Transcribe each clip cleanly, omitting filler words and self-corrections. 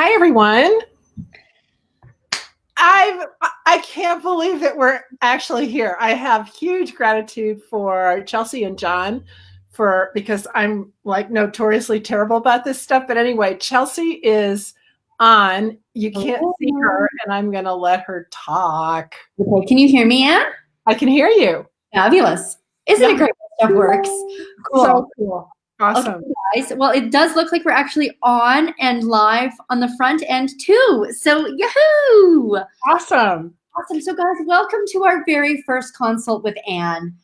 Hi, everyone. I can't believe that we're actually here. I have huge gratitude for Chelsea and John because I'm like notoriously terrible about this stuff. But anyway, Chelsea is on. You can't see her, and I'm going to let her talk. Okay, can you hear me, Anne? I can hear you. Fabulous. Isn't it great when stuff works? Cool. So cool. Awesome. Okay, guys. Well, it does look like we're actually on and live on the front end too. So, yahoo! Awesome. Awesome. So, guys, welcome to our very first consult with Anne.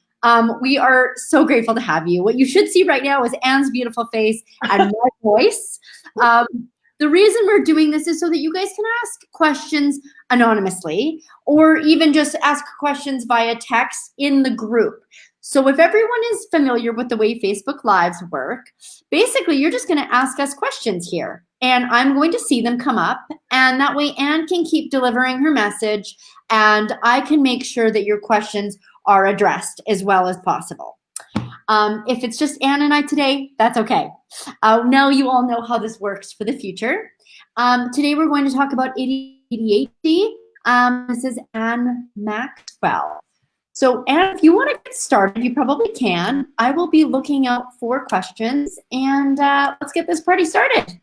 We are so grateful to have you. What you should see right now is Anne's beautiful face and my voice. The reason we're doing this is so that you guys can ask questions anonymously or even just ask questions via text in the group. So if everyone is familiar with the way Facebook Lives work, basically you're just going to ask us questions here. And I'm going to see them come up. And that way Anne can keep delivering her message. And I can make sure that your questions are addressed as well as possible. If it's just Anne and I today, that's okay. Now you all know how this works for the future. Today we're going to talk about ADHD. This is Anne Maxwell. So Anne, if you want to get started, you probably can. I will be looking out for questions, and let's get this party started.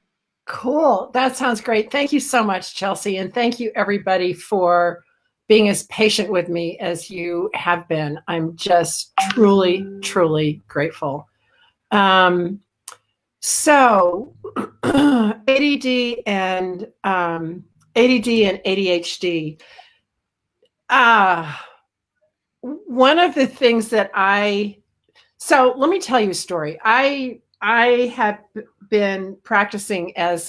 Cool. That sounds great. Thank you so much, Chelsea. And thank you, everybody, for being as patient with me as you have been. I'm just truly, truly grateful. So ADD and ADHD. One of the things that so let me tell you a story. I have been practicing I've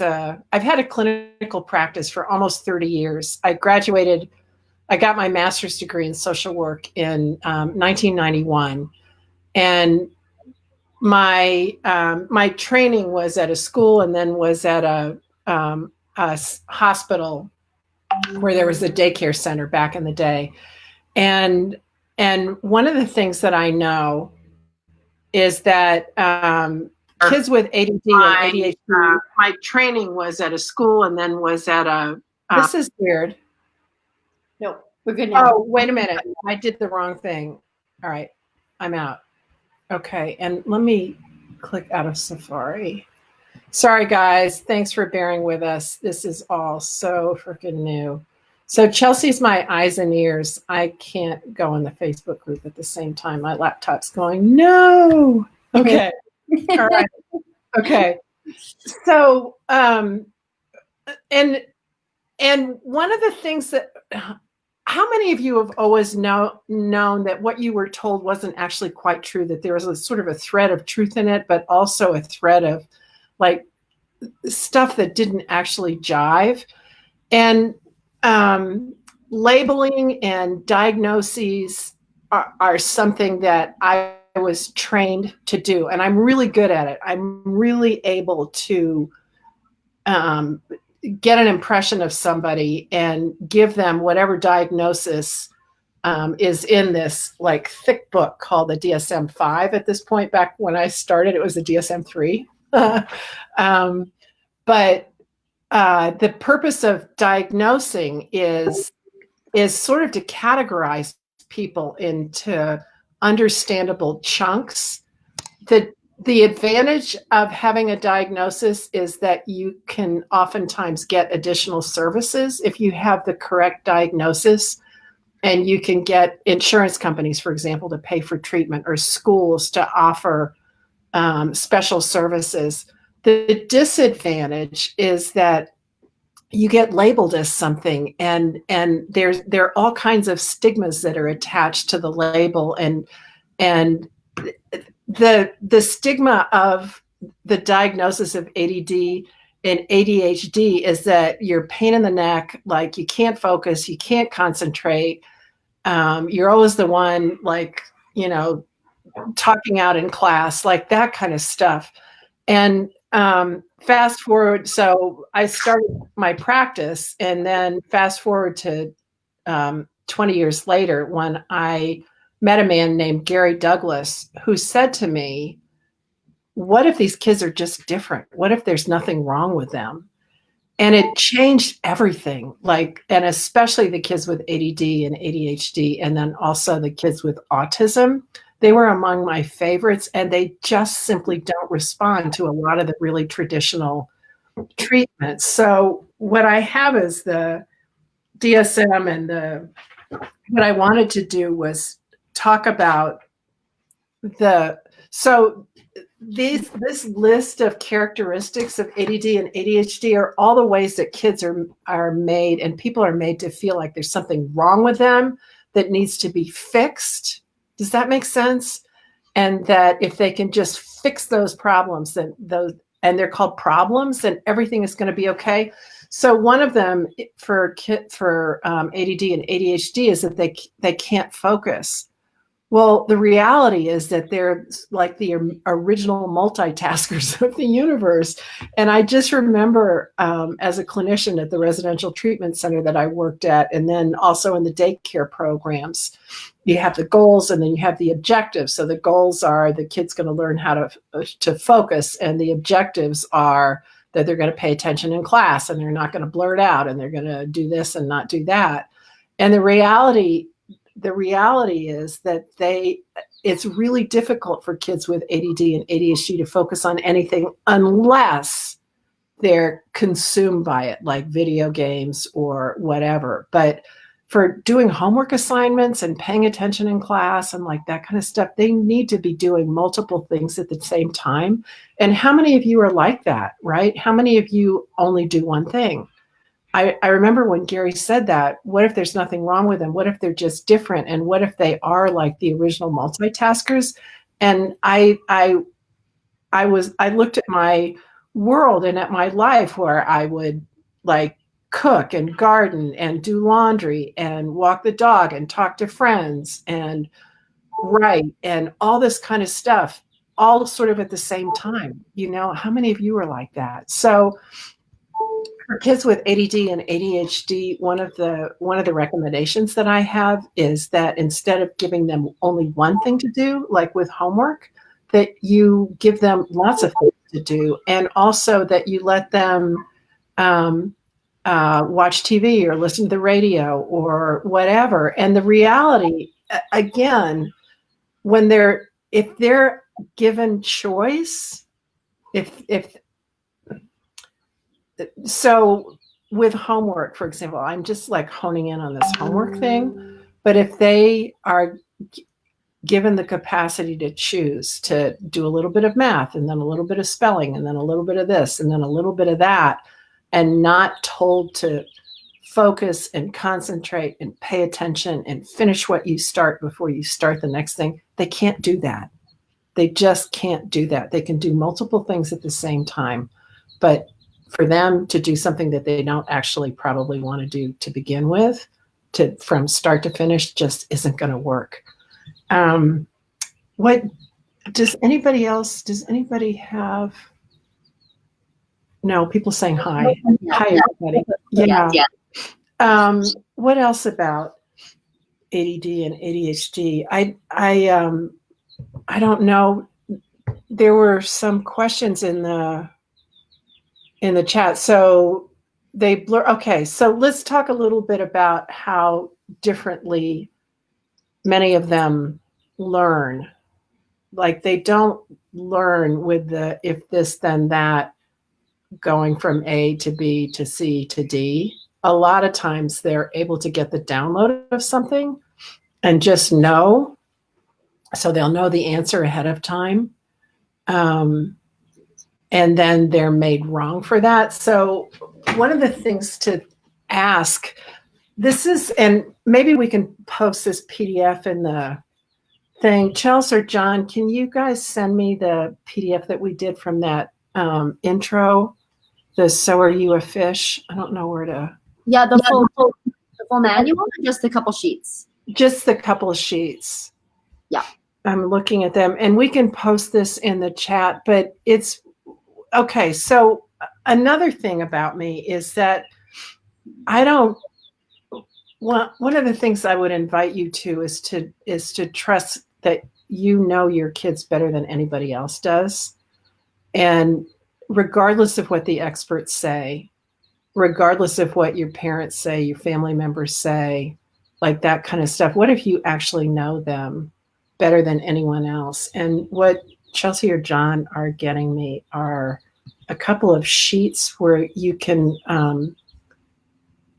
had a clinical practice for almost 30 years. I got my master's degree in social work in 1991. And my training was at a school and then was at a hospital where there was a daycare center back in the day. And one of the things that I know is that kids with ADD and ADHD, my training was at a school and then was at a, this is weird. No, we're good now. Oh, wait a minute. I did the wrong thing. All right. I'm out. Okay. And let me click out of Safari. Sorry, guys. Thanks for bearing with us. This is all so freaking new. So Chelsea's my eyes and ears. I can't go in the Facebook group at the same time. My laptop's going, no. Okay. All right. Okay. So, and one of the things that, how many of you have always known that what you were told wasn't actually quite true, that there was a sort of a thread of truth in it, but also a thread of like stuff that didn't actually jive? And labeling and diagnoses are something that I was trained to do, and I'm really good at it. I'm really able to get an impression of somebody and give them whatever diagnosis is in this like thick book called the DSM-5 at this point. Back when I started, it was the DSM-3. But the purpose of diagnosing is sort of to categorize people into understandable chunks. The advantage of having a diagnosis is that you can oftentimes get additional services if you have the correct diagnosis, and you can get insurance companies, for example, to pay for treatment, or schools to offer special services. The disadvantage is that you get labeled as something, and there are all kinds of stigmas that are attached to the label, and the stigma of the diagnosis of ADD and ADHD is that you're pain in the neck, like you can't focus, you can't concentrate, you're always the one, like, talking out in class, like that kind of stuff. And fast forward, so I started my practice, and then fast forward to 20 years later, when I met a man named Gary Douglas, who said to me, what if these kids are just different? What if there's nothing wrong with them? And it changed everything, like, and especially the kids with ADD and ADHD, and then also the kids with autism. They were among my favorites, and they just simply don't respond to a lot of the really traditional treatments. So what I have is the DSM, and what I wanted to do was talk about so this list of characteristics of ADD and ADHD are all the ways that kids are made, and people are made to feel like there's something wrong with them that needs to be fixed. Does that make sense? And that if they can just fix those problems, and they're called problems, then everything is going to be okay. So one of them for ADD and ADHD is that they can't focus. Well, the reality is that they're like the original multitaskers of the universe. And I just remember as a clinician at the residential treatment center that I worked at, and then also in the daycare programs, you have the goals and then you have the objectives. So the goals are the kid's going to learn how to focus, and the objectives are that they're going to pay attention in class and they're not going to blurt out and they're going to do this and not do that. And the reality is that it's really difficult for kids with ADD and ADHD to focus on anything unless they're consumed by it, like video games or whatever. But for doing homework assignments and paying attention in class and like that kind of stuff, they need to be doing multiple things at the same time. And how many of you are like that, right? How many of you only do one thing? I remember when Gary said that, what if there's nothing wrong with them? What if they're just different? And what if they are like the original multitaskers? And I looked at my world and at my life where I would like cook and garden and do laundry and walk the dog and talk to friends and write and all this kind of stuff, all sort of at the same time. You know, how many of you are like that? So for kids with ADD and ADHD, one of the recommendations that I have is that instead of giving them only one thing to do, like with homework, that you give them lots of things to do, and also that you let them watch TV or listen to the radio or whatever. And the reality, again, if they're given choice, if so with homework, for example, I'm just like honing in on this homework thing, but if they are given the capacity to choose to do a little bit of math and then a little bit of spelling and then a little bit of this and then a little bit of that, and not told to focus and concentrate and pay attention and finish what you start before you start the next thing, they can't do that. They just can't do that. They can do multiple things at the same time, but for them to do something that they don't actually probably want to do to begin with, from start to finish, just isn't going to work. What does anybody have? No, people saying hi. Hi, everybody. Yeah. What else about ADD and ADHD? I don't know. There were some questions in the chat. So they blur. Okay, so let's talk a little bit about how differently many of them learn. Like they don't learn with the if this then that, going from A to B to C to D. A lot of times they're able to get the download of something and just know. So they'll know the answer ahead of time. And then they're made wrong for that. So one of the things to ask, and maybe we can post this PDF in the thing. Chelsea or John, can you guys send me the PDF that we did from that intro? The So Are You a Fish? I don't know where to. Yeah, the full manual, or just a couple sheets? Just the couple of sheets. Yeah. I'm looking at them, and we can post this in the chat, but it's okay. So another thing about me is that one of the things I would invite you to is to trust that you know your kids better than anybody else does. And regardless of what the experts say, regardless of what your parents say, your family members say, like that kind of stuff. What if you actually know them better than anyone else? And what Chelsea or John are getting me are a couple of sheets where you can.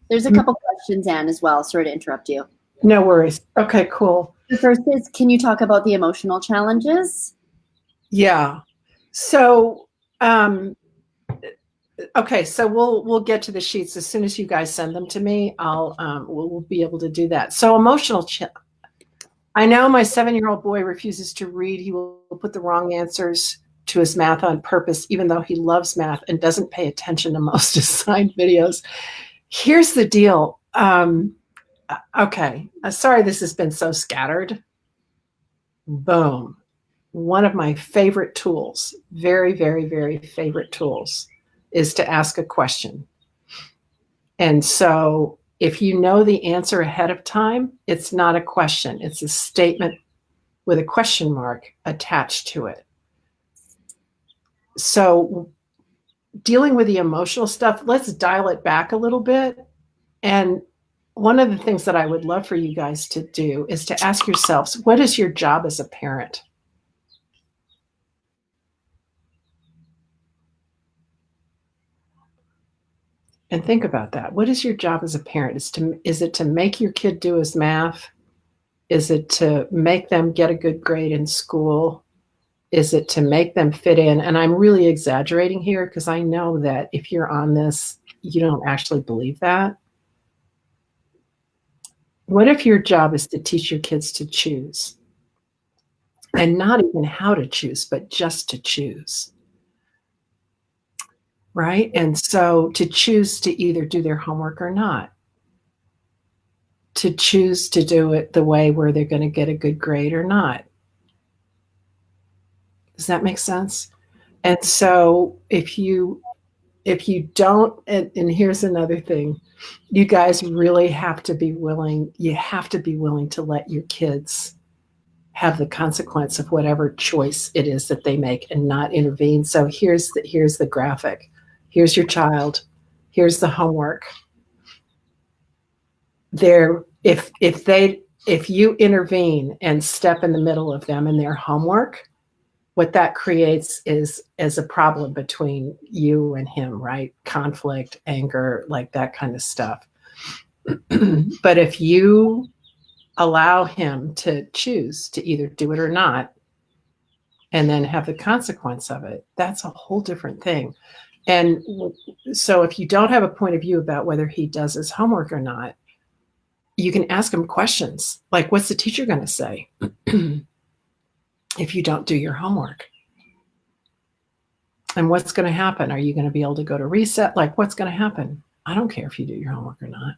There's a couple questions, Anne, as well. Sorry to interrupt you. No worries. Okay, cool. The first is, can you talk about the emotional challenges? Yeah. So, okay, so we'll get to the sheets as soon as you guys send them to me. We'll be able to do that. So emotional. I know my 7-year-old boy refuses to read. He will put the wrong answers to his math on purpose, even though he loves math and doesn't pay attention to most assigned videos. Here's the deal. Okay, sorry this has been so scattered. Boom. One of my favorite tools, very, very, very favorite tools, is to ask a question. And so if you know the answer ahead of time, it's not a question. It's a statement with a question mark attached to it. So dealing with the emotional stuff, let's dial it back a little bit. And one of the things that I would love for you guys to do is to ask yourselves, what is your job as a parent? And think about that. What is your job as a parent? Is it to make your kid do his math? Is it to make them get a good grade in school? Is it to make them fit in? And I'm really exaggerating here because I know that if you're on this, you don't actually believe that. What if your job is to teach your kids to choose? And not even how to choose, but just to choose. Right? And so to choose to either do their homework or not. To choose to do it the way where they're going to get a good grade or not. Does that make sense? And so if you don't, and here's another thing, you guys really have to be willing, to let your kids have the consequence of whatever choice it is that they make and not intervene. So here's the graphic. Here's your child. Here's the homework. If you intervene and step in the middle of them in their homework, what that creates is a problem between you and him, right? Conflict, anger, like that kind of stuff. But if you allow him to choose to either do it or not, and then have the consequence of it, that's a whole different thing. And so if you don't have a point of view about whether he does his homework or not, you can ask him questions like, what's the teacher going to say if you don't do your homework? And what's going to happen? Are you going to be able to go to reset? Like, what's going to happen? I don't care if you do your homework or not.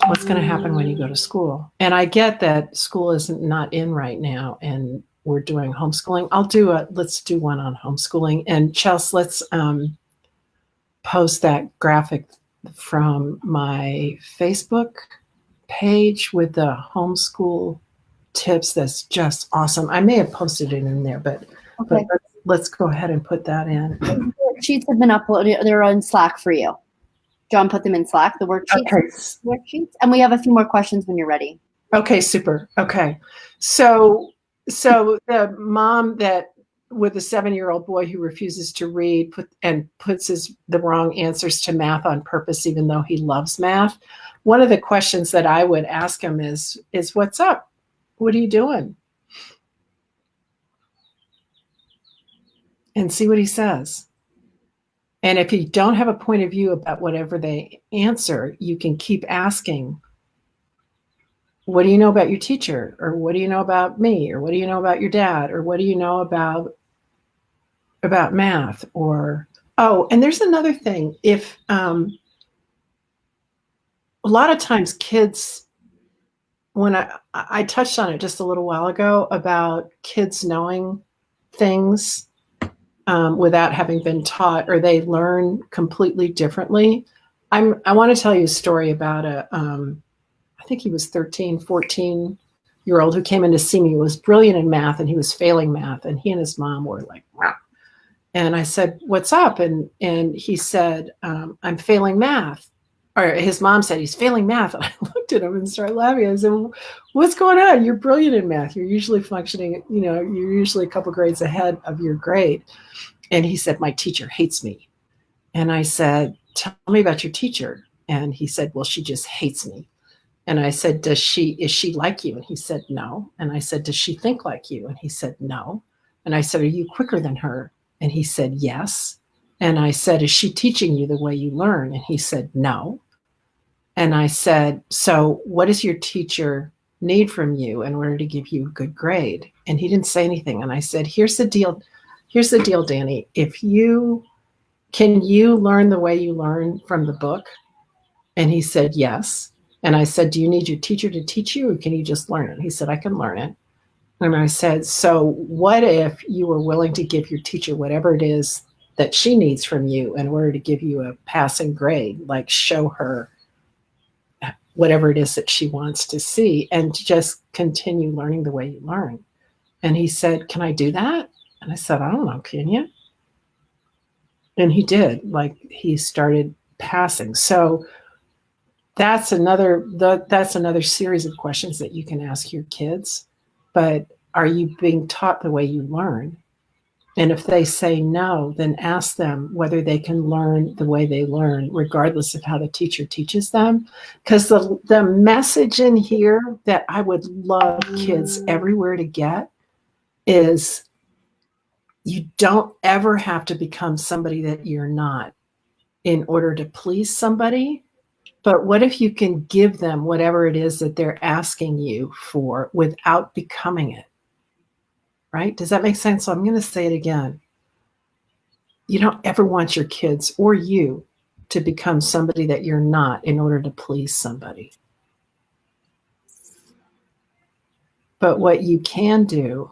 What's going to happen when you go to school? And I get that school is not in right now and we're doing homeschooling. Let's do one on homeschooling. And Chelsea, let's post that graphic from my Facebook page with the homeschool tips. That's just awesome. I may have posted it in there, but let's go ahead and put that in. The worksheets have been uploaded. They're on Slack for you. John put them in Slack, the worksheets. Okay. Worksheets. And we have a few more questions when you're ready. Okay, super. Okay. So the mom that with a 7-year-old boy who refuses to read puts the wrong answers to math on purpose, even though he loves math. One of the questions that I would ask him is what's up? What are you doing? And see what he says. And if you don't have a point of view about whatever they answer, you can keep asking, what do you know about your teacher? Or what do you know about me? Or what do you know about your dad? Or what do you know about math? Or, and there's another thing. If a lot of times kids, when I touched on it just a little while ago about kids knowing things without having been taught, or they learn completely differently. I want to tell you a story about I think he was 13, 14-year-old who came in to see me. He was brilliant in math and he was failing math. And he and his mom were like, wow. And I said, what's up? And he said, I'm failing math. Or his mom said, he's failing math. And I looked at him and started laughing. I said, what's going on? You're brilliant in math. You're usually functioning, you're usually a couple grades ahead of your grade. And he said, my teacher hates me. And I said, tell me about your teacher. And he said, well, she just hates me. And I said, is she like you? And he said, no. And I said, does she think like you? And he said, no. And I said, are you quicker than her? And he said, yes. And I said, is she teaching you the way you learn? And he said, no. And I said, so what does your teacher need from you in order to give you a good grade? And he didn't say anything. And I said, here's the deal. Here's the deal, Danny. Can you learn the way you learn from the book? And he said, yes. And I said, do you need your teacher to teach you, or can you just learn it? He said, I can learn it. And I said, so what if you were willing to give your teacher whatever it is that she needs from you in order to give you a passing grade, like show her whatever it is that she wants to see, and to just continue learning the way you learn? And he said, can I do that? And I said, I don't know, can you? And he did. Like, he started passing. So that's another series of questions that you can ask your kids. But are you being taught the way you learn? And if they say no, then ask them whether they can learn the way they learn, regardless of how the teacher teaches them. Because the message in here that I would love kids everywhere to get is, you don't ever have to become somebody that you're not in order to please somebody. But what if you can give them whatever it is that they're asking you for without becoming it? Right? Does that make sense? So I'm going to say it again. You don't ever want your kids or you to become somebody that you're not in order to please somebody. But what you can do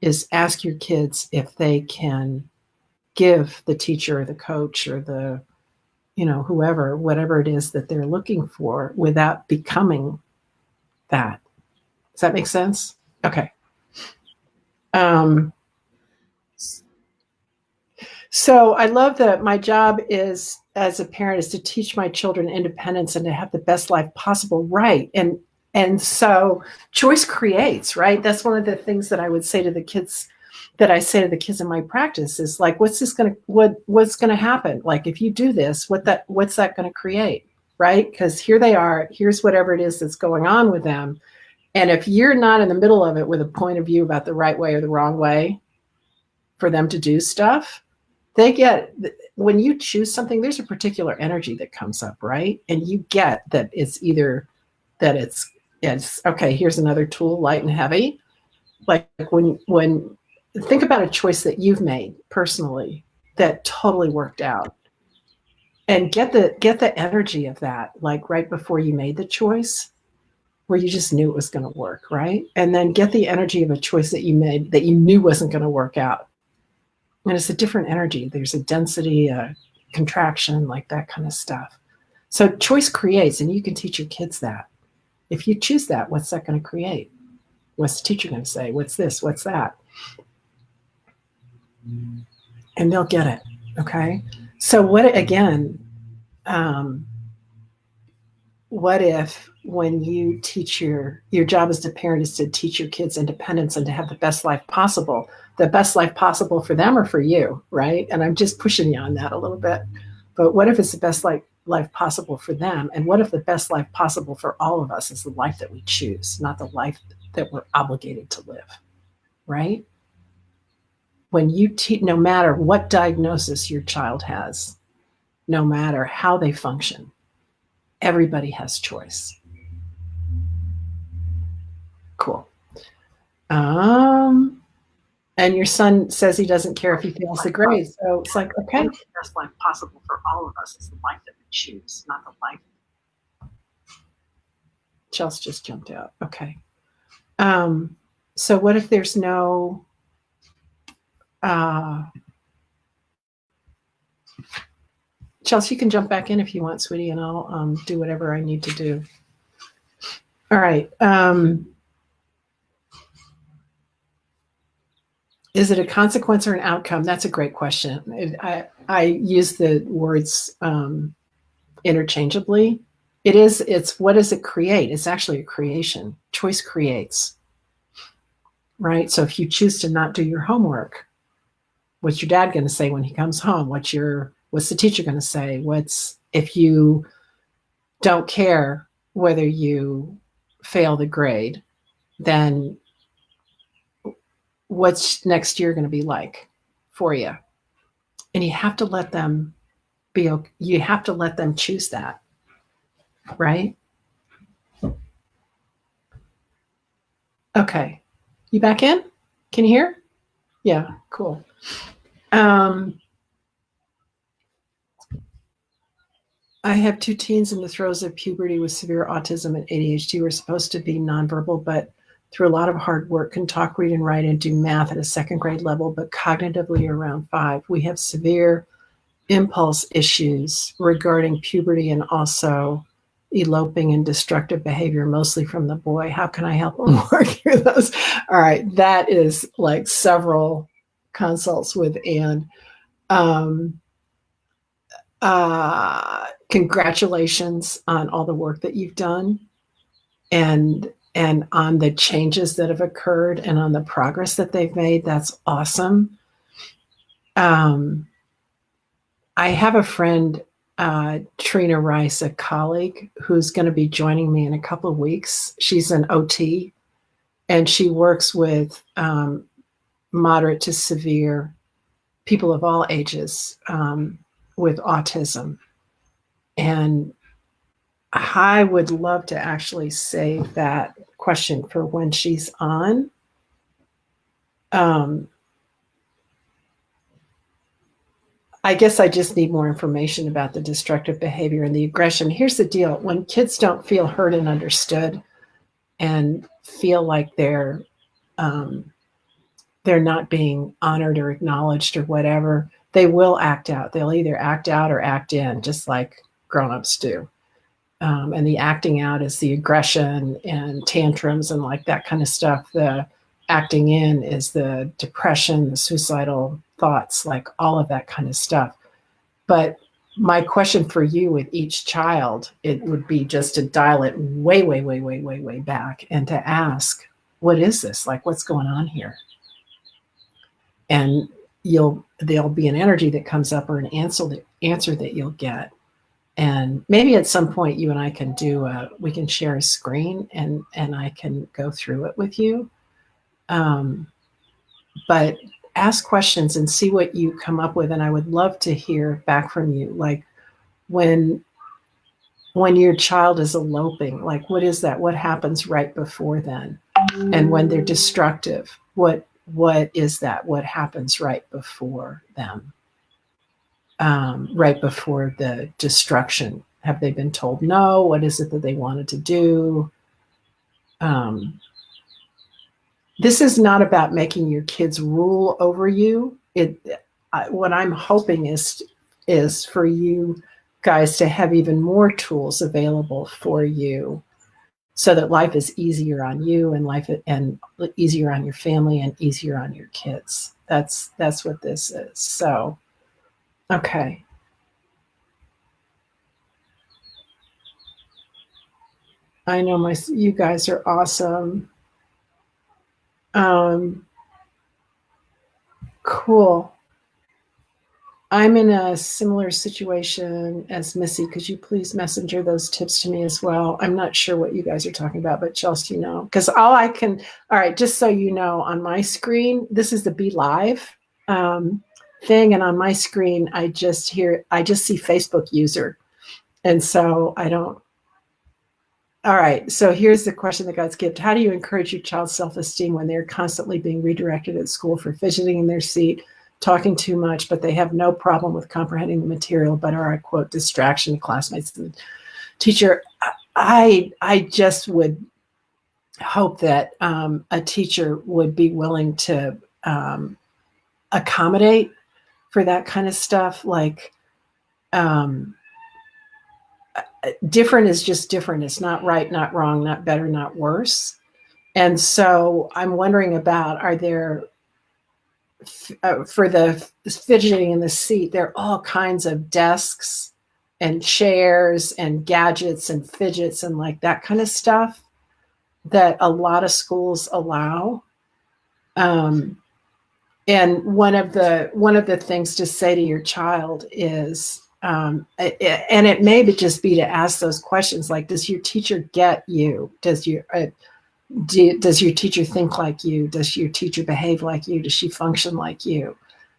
is ask your kids if they can give the teacher or the coach or the whoever, whatever it is that they're looking for, without becoming that. Does that make sense? Okay. So I love that my job is, as a parent, is to teach my children independence and to have the best life possible. Right. And so choice creates, right? That's one of the things that I would say to the kids, that I say to the kids in my practice, is like, what's going to happen? Like, if you do this, what's that going to create? Right? Because here they are, here's whatever it is that's going on with them. And if you're not in the middle of it with a point of view about the right way or the wrong way for them to do stuff, when you choose something, there's a particular energy that comes up, right? And you get that it's either that it's okay, here's another tool, light and heavy. Like when think about a choice that you've made personally that totally worked out, and get the energy of that, like right before you made the choice, where you just knew it was going to work, right? And then get the energy of a choice that you made that you knew wasn't going to work out. And it's a different energy. There's a density, a contraction, like that kind of stuff. So choice creates, and you can teach your kids that. If you choose that, what's that going to create? What's the teacher going to say? What's this? What's that? And they'll get it. Okay. So what if when you teach your job as a parent is to teach your kids independence and to have the best life possible for them or for you, right? And I'm just pushing you on that a little bit. But what if it's the best life possible for them? And what if the best life possible for all of us is the life that we choose, not the life that we're obligated to live, right? When you no matter what diagnosis your child has, no matter how they function, everybody has choice. Cool. And your son says he doesn't care if he fails the grade. So it's like, okay, the best life possible for all of us is the life that we choose, not the life. Chelsea just jumped out. Okay. So what if there's no Chelsea, you can jump back in if you want, sweetie, and I'll do whatever I need to do. All right. Is it a consequence or an outcome? That's a great question. I use the words interchangeably. It's what does it create? It's actually a creation. Choice creates, right? So if you choose to not do your homework, what's your dad going to say when he comes home? What's the teacher going to say? If you don't care whether you fail the grade, then what's next year going to be like for you? And you have to let them you have to let them choose that, right? Okay. You back in? Can you hear? Yeah, cool. I have 2 teens in the throes of puberty with severe autism and ADHD. We're supposed to be nonverbal, but through a lot of hard work can talk, read, and write, and do math at a second grade level, but cognitively around 5. We have severe impulse issues regarding puberty and also eloping and destructive behavior, mostly from the boy. How can I help them work through those? All right, that is like several consults with Anne. Congratulations on all the work that you've done and on the changes that have occurred and on the progress that they've made. That's awesome. I have a friend, Trina Rice, a colleague, who's going to be joining me in a couple of weeks. She's an OT, and she works with moderate to severe people of all ages with autism. And I would love to actually save that question for when she's on. I guess I just need more information about the destructive behavior and the aggression. Here's the deal. When kids don't feel heard and understood and feel like they're not being honored or acknowledged or whatever, they will act out. They'll either act out or act in, just like grown-ups do. And the acting out is the aggression and tantrums and like that kind of stuff. The acting in is the depression, the suicidal thoughts, like all of that kind of stuff. But my question for you with each child, it would be just to dial it way, way, way, way, way, way back and to ask, what is this? Like, what's going on here? And there'll be an energy that comes up or an answer that you'll get. And maybe at some point you and I can we can share a screen and I can go through it with you. But ask questions and see what you come up with. And I would love to hear back from you. Like when your child is eloping, like what is that? What happens right before then? And when they're destructive, what is that? What happens right before them? Right before the destruction? Have they been told no? What is it that they wanted to do? This is not about making your kids rule over you. What I'm hoping is for you guys to have even more tools available for you so that life is easier on you and easier on your family and easier on your kids. That's what this is. So, okay. I know you guys are awesome. Cool. I'm in a similar situation as Missy. Could you please messenger those tips to me as well? I'm not sure what you guys are talking about, but Chelsea, you know, because all right, just so you know, on my screen, this is the Be Live thing. And on my screen, I just see Facebook user. And so I don't. All right. So here's the question that got skipped. How do you encourage your child's self-esteem when they're constantly being redirected at school for fidgeting in their seat, talking too much, but they have no problem with comprehending the material, but are a quote distraction to classmates and teacher? I just would hope that a teacher would be willing to accommodate for that kind of stuff. Like different is just different. It's not right, not wrong, not better, not worse. And so I'm wondering about, are there for the fidgeting in the seat, there are all kinds of desks and chairs and gadgets and fidgets and like that kind of stuff that a lot of schools allow. And one of the things to say to your child is, and it may just be to ask those questions like, does your teacher get you? Does your teacher think like you? Does your teacher behave like you? Does she function like you?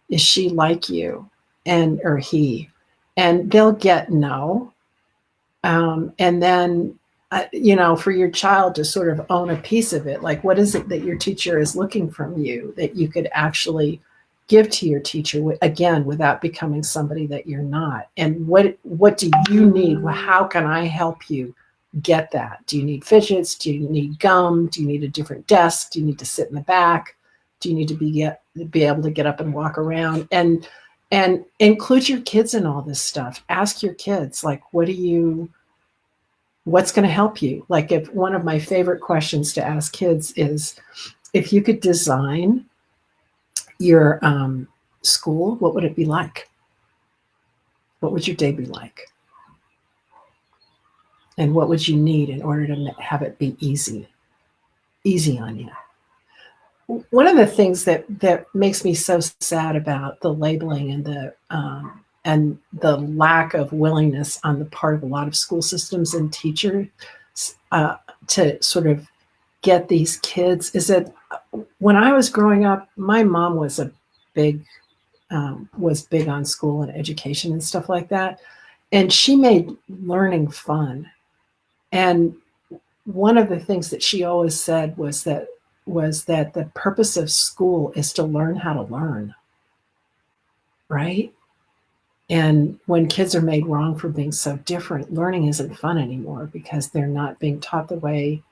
Is she like you? And or he? And they'll get no. And then, for your child to sort of own a piece of it, like what is it that your teacher is looking from you that you could actually give to your teacher, again, without becoming somebody that you're not? And what do you need? How can I help you get that? Do you need fidgets? Do you need gum? Do you need a different desk? Do you need to sit in the back? Do you need to be able to get up and walk around? And include your kids in all this stuff. Ask your kids, like, what's going to help you? Like, if one of my favorite questions to ask kids is, if you could design your school, what would it be like? What would your day be like? And what would you need in order to have it be easy on you? One of the things that makes me so sad about the labeling and the lack of willingness on the part of a lot of school systems and teachers to sort of get these kids is that when I was growing up, my mom was big on school and education and stuff like that, and she made learning fun. And one of the things that she always said was that the purpose of school is to learn how to learn, right? And when kids are made wrong for being so different, learning isn't fun anymore because they're not being taught the way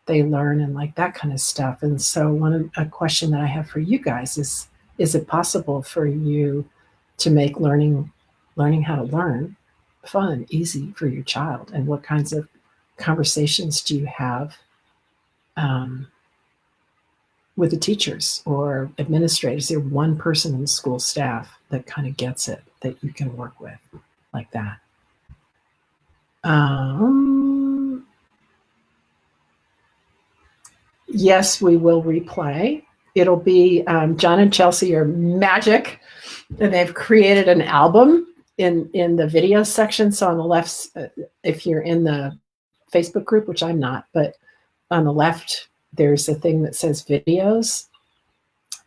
they learn and like that kind of stuff. And so a question that I have for you guys is it possible for you to make learning how to learn fun, easy for your child? And what kinds of conversations do you have with the teachers or administrators? Is there one person in the school staff that kind of gets it that you can work with like that? Yes, we will replay. It'll be John and Chelsea are magic, and they've created an album in the video section. So on the left, if you're in the Facebook group, which I'm not, but on the left, there's a thing that says videos.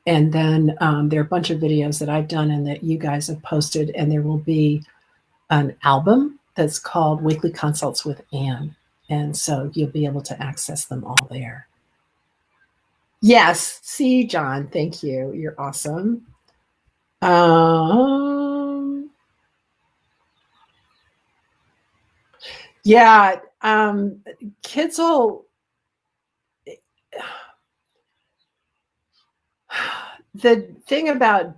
And then there are a bunch of videos that I've done and that you guys have posted. And there will be an album that's called Weekly Consults with Anne. And so you'll be able to access them all there. Yes. See, John, thank you. You're awesome. Yeah. Kids will... The thing about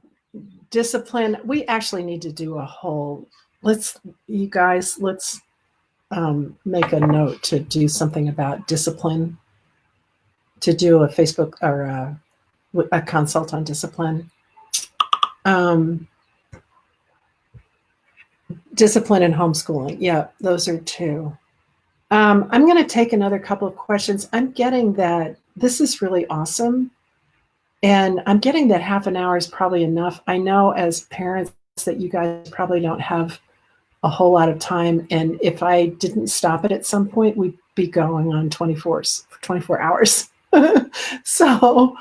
discipline, we actually need to do a whole... Let's make a note to do something about discipline, to do a Facebook or a consult on discipline. Discipline and homeschooling. Yeah, those are two. I'm going to take another couple of questions. I'm getting that this is really awesome. And I'm getting that half an hour is probably enough. I know as parents that you guys probably don't have a whole lot of time. And if I didn't stop it at some point, we'd be going on 24 hours. So,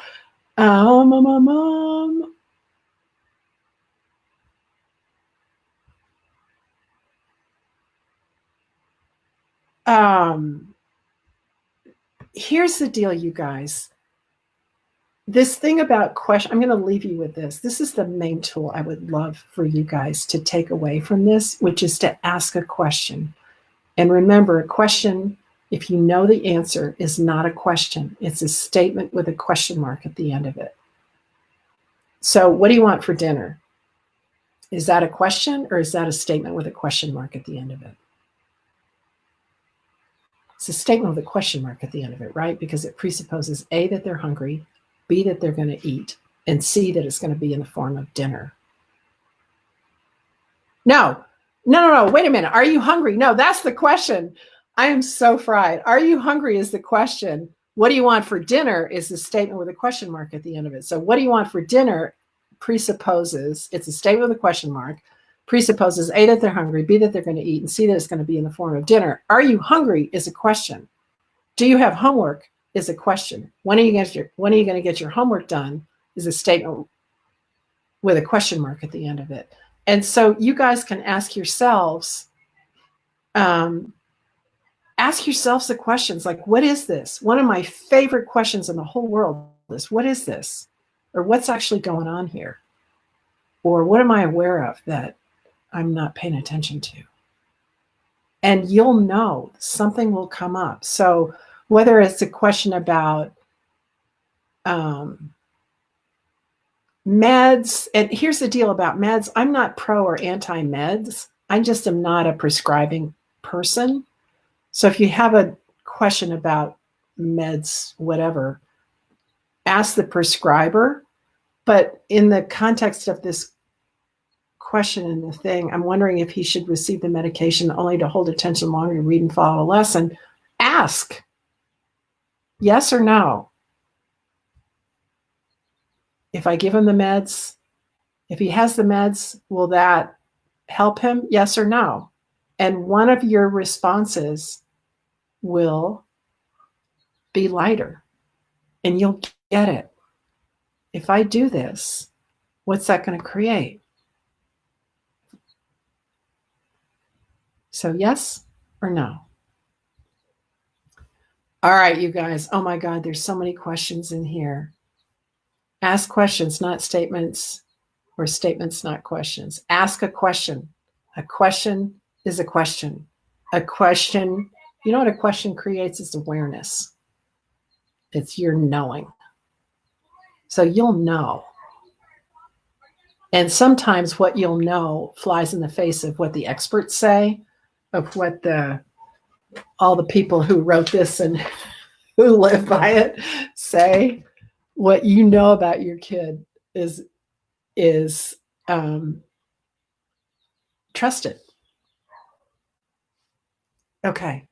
here's the deal, you guys. This thing about question, I'm going to leave you with this. This is the main tool I would love for you guys to take away from this, which is to ask a question. And remember, a question, if you know the answer, is not a question. It's a statement with a question mark at the end of it. So what do you want for dinner? Is that a question or is that a statement with a question mark at the end of it? It's a statement with a question mark at the end of it, right? Because it presupposes A, that they're hungry, B, that they're going to eat, and see that it's going to be in the form of dinner. No, wait a minute. Are you hungry? No, that's the question. I am so fried. Are you hungry is the question. What do you want for dinner is the statement with a question mark at the end of it. So what do you want for dinner presupposes, it's a statement with a question mark, presupposes A, that they're hungry, B, that they're going to eat, and C, that it's going to be in the form of dinner. Are you hungry is a question. Do you have homework is a question. When are you going to get your homework done is a statement with a question mark at the end of it. And so you guys can ask yourselves the questions like, what is this? One of my favorite questions in the whole world is, what is this? Or what's actually going on here? Or what am I aware of that I'm not paying attention to? And you'll know something will come up. So whether it's a question about meds, and here's the deal about meds, I'm not pro or anti-meds. I just am not a prescribing person. So if you have a question about meds, whatever, ask the prescriber. But in the context of this question and the thing, I'm wondering if he should receive the medication only to hold attention longer, to read and follow a lesson. Ask. Yes or no? If I give him the meds, if he has the meds, will that help him? Yes or no? And one of your responses will be lighter, and you'll get it. If I do this, what's that going to create? So yes or no? All right, you guys. Oh my God, there's so many questions in here. Ask questions, not statements, or statements, not questions. Ask a question. A question is a question. A question, you know what a question creates is awareness. It's your knowing. So you'll know. And sometimes what you'll know flies in the face of what the experts say, of what all the people who wrote this and who live by it say. What you know about your kid is trusted. Okay.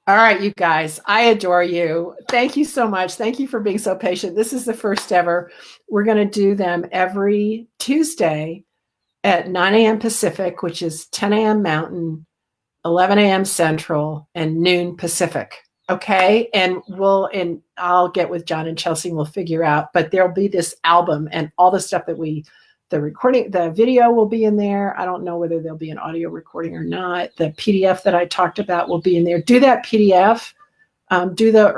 All right, you guys, I adore you. Thank you so much. Thank you for being so patient. This is the first ever. We're going to do them every Tuesday at 9 a.m. Pacific, which is 10 a.m. Mountain, 11 a.m. Central, and noon Pacific. Okay. And I'll get with John and Chelsea and we'll figure out, but there'll be this album and all the stuff that the recording, the video will be in there. I don't know whether there'll be an audio recording or not. The PDF that I talked about will be in there. Do that PDF. There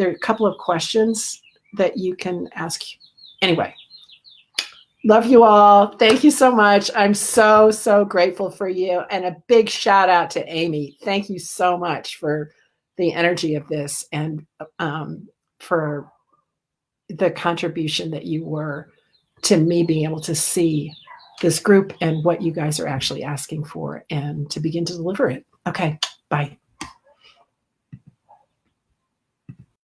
are a couple of questions that you can ask. Anyway, love you all. Thank you so much. I'm so, so grateful for you. And a big shout out to Amy. Thank you so much for the energy of this and for the contribution that you were to me being able to see this group and what you guys are actually asking for and to begin to deliver it. Okay, bye.